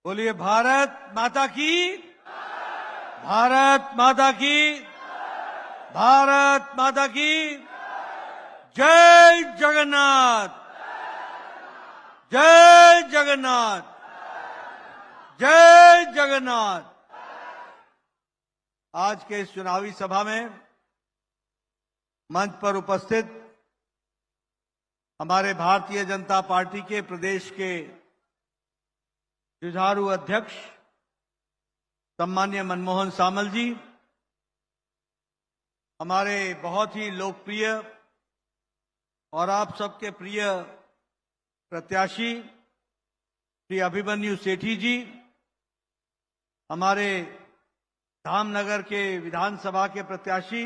बोलिए भारत माता की, भारत माता की, भारत माता की। जय जगन्नाथ, जय जगन्नाथ, जय जगन्नाथ। आज के इस चुनावी सभा में मंच पर उपस्थित हमारे भारतीय जनता पार्टी के प्रदेश के जुझारू अध्यक्ष सम्मान्य मनमोहन सामल जी, हमारे बहुत ही लोकप्रिय और आप सबके प्रिय प्रत्याशी श्री अभिमन्यु सेठी जी, हमारे धामनगर के विधानसभा के प्रत्याशी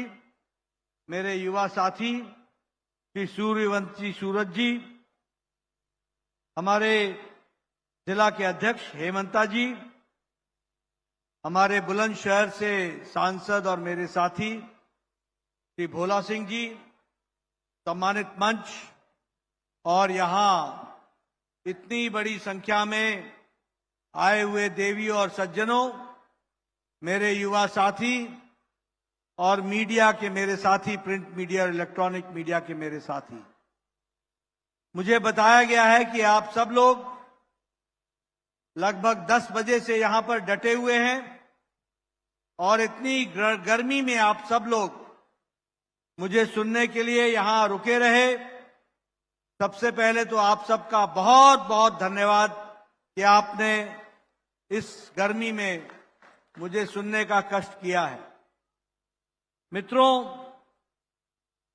मेरे युवा साथी श्री सूर्यवंशी सूरज जी, हमारे जिला के अध्यक्ष हेमंता जी, हमारे बुलंदशहर से सांसद और मेरे साथी श्री भोला सिंह जी, सम्मानित मंच और यहां इतनी बड़ी संख्या में आए हुए देवी और सज्जनों, मेरे युवा साथी और मीडिया के मेरे साथी, प्रिंट मीडिया और इलेक्ट्रॉनिक मीडिया के मेरे साथी, मुझे बताया गया है कि आप सब लोग लगभग 10 बजे से यहां पर डटे हुए हैं और इतनी गर्मी में आप सब लोग मुझे सुनने के लिए यहां रुके रहे। सबसे पहले तो आप सबका बहुत बहुत धन्यवाद कि आपने इस गर्मी में मुझे सुनने का कष्ट किया है। मित्रों,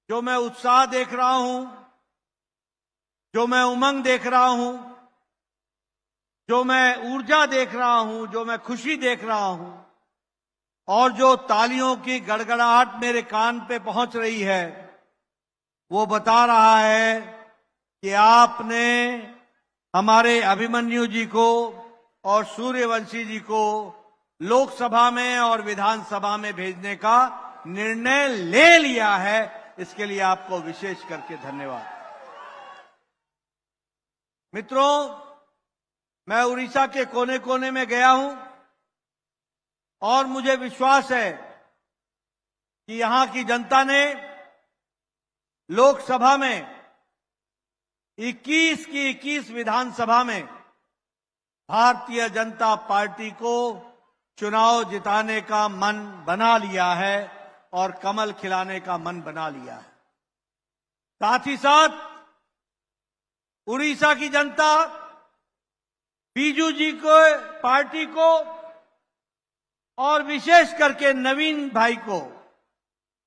जो मैं उत्साह देख रहा हूं, जो मैं उमंग देख रहा हूं, जो मैं ऊर्जा देख रहा हूं, जो मैं खुशी देख रहा हूं और जो तालियों की गड़गड़ाहट मेरे कान पे पहुंच रही है, वो बता रहा है कि आपने हमारे अभिमन्यु जी को और सूर्यवंशी जी को लोकसभा में और विधानसभा में भेजने का निर्णय ले लिया है। इसके लिए आपको विशेष करके धन्यवाद। मित्रों, मैं उड़ीसा के कोने कोने में गया हूं और मुझे विश्वास है कि यहां की जनता ने लोकसभा में 21 की 21 विधानसभा में भारतीय जनता पार्टी को चुनाव जिताने का मन बना लिया है और कमल खिलाने का मन बना लिया है। साथ ही साथ उड़ीसा की जनता बीजू जी को, पार्टी को और विशेष करके नवीन भाई को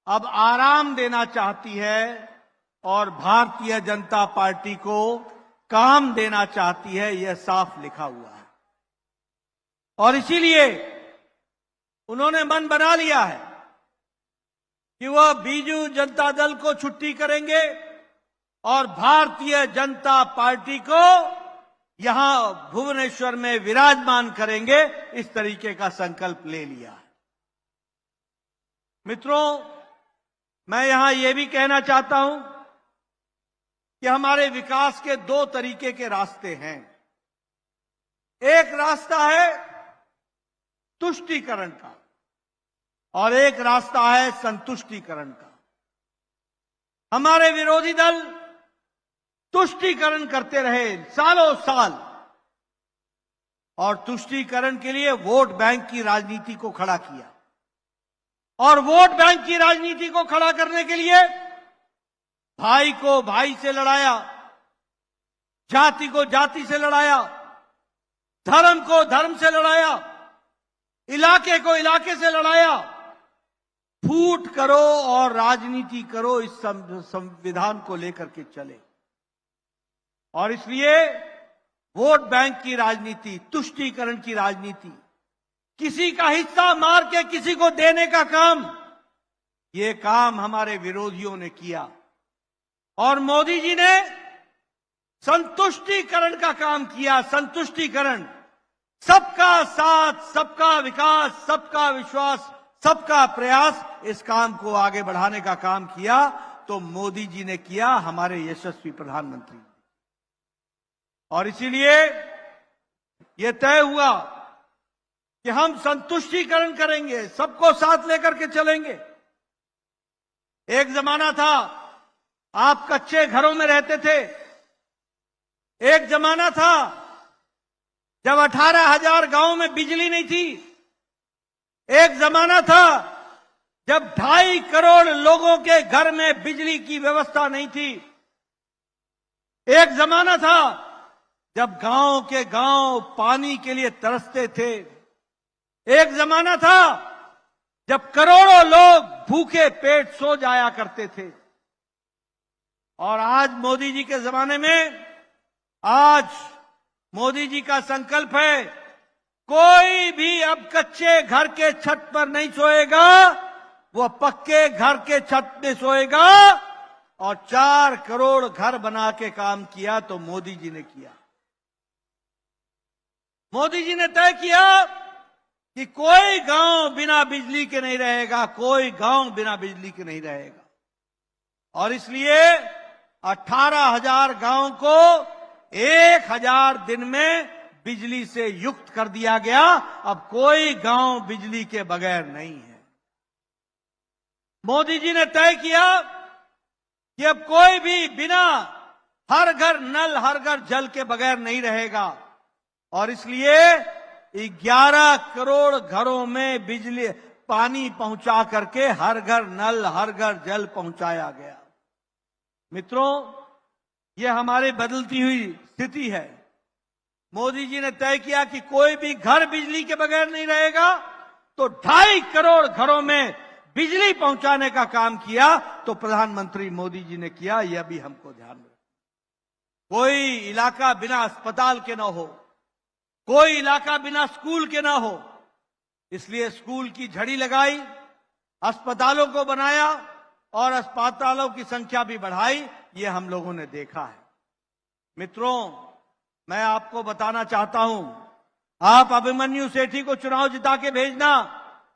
अब आराम देना चाहती है और भारतीय जनता पार्टी को काम देना चाहती है। यह साफ लिखा हुआ है और इसीलिए उन्होंने मन बना लिया है कि वह बीजू जनता दल को छुट्टी करेंगे और भारतीय जनता पार्टी को यहां भुवनेश्वर में विराजमान करेंगे। इस तरीके का संकल्प ले लिया है। मित्रों, मैं यहां यह भी कहना चाहता हूं कि हमारे विकास के 2 तरीके के रास्ते हैं। एक रास्ता है तुष्टीकरण का और एक रास्ता है संतुष्टीकरण का। हमारे विरोधी दल तुष्टीकरण करते रहे सालों साल और तुष्टीकरण के लिए वोट बैंक की राजनीति को खड़ा किया और वोट बैंक की राजनीति को खड़ा करने के लिए भाई को भाई से लड़ाया, जाति को जाति से लड़ाया, धर्म को धर्म से लड़ाया, इलाके को इलाके से लड़ाया। फूट करो और राजनीति करो, इस संविधान को लेकर के चले और इसलिए वोट बैंक की राजनीति, तुष्टीकरण की राजनीति, किसी का हिस्सा मार के किसी को देने का काम, ये काम हमारे विरोधियों ने किया और मोदी जी ने संतुष्टीकरण का काम किया। संतुष्टीकरण, सबका साथ, सबका विकास, सबका विश्वास, सबका प्रयास, इस काम को आगे बढ़ाने का काम किया तो मोदी जी ने किया, हमारे यशस्वी प्रधानमंत्री। और इसीलिए ये तय हुआ कि हम संतुष्टिकरण करेंगे, सबको साथ लेकर के चलेंगे। एक जमाना था आप कच्चे घरों में रहते थे। एक जमाना था जब 18,000 गांवों में बिजली नहीं थी। एक जमाना था जब 2.5 करोड़ लोगों के घर में बिजली की व्यवस्था नहीं थी। एक जमाना था जब गांव के गांव पानी के लिए तरसते थे। एक जमाना था जब करोड़ों लोग भूखे पेट सो जाया करते थे। और आज मोदी जी के जमाने में, आज मोदी जी का संकल्प है, कोई भी अब कच्चे घर के छत पर नहीं सोएगा, वो पक्के घर के छत में सोएगा। और 4 करोड़ घर बना के काम किया तो मोदी जी ने किया। मोदी जी ने तय किया कि कोई गांव बिना बिजली के नहीं रहेगा, कोई गांव बिना बिजली के नहीं रहेगा। और इसलिए 18,000 गांव को 1,000 दिन में बिजली से युक्त कर दिया गया। अब कोई गांव बिजली के बगैर नहीं है। मोदी जी ने तय किया कि अब कोई भी बिना हर घर नल, हर घर जल के बगैर नहीं रहेगा। और इसलिए 11 करोड़ घरों में बिजली पानी पहुंचा करके हर घर नल, हर घर जल पहुंचाया गया। मित्रों, यह हमारी बदलती हुई स्थिति है। मोदी जी ने तय किया कि कोई भी घर बिजली के बगैर नहीं रहेगा, तो 2.5 करोड़ घरों में बिजली पहुंचाने का काम किया तो प्रधानमंत्री मोदी जी ने किया। यह भी हमको ध्यान रखना। कोई इलाका बिना अस्पताल के ना हो, कोई इलाका बिना स्कूल के ना हो। इसलिए स्कूल की झड़ी लगाई, अस्पतालों को बनाया और अस्पतालों की संख्या भी बढ़ाई। ये हम लोगों ने देखा है। मित्रों, मैं आपको बताना चाहता हूं, आप अभिमन्यु सेठी को चुनाव जिता के भेजना।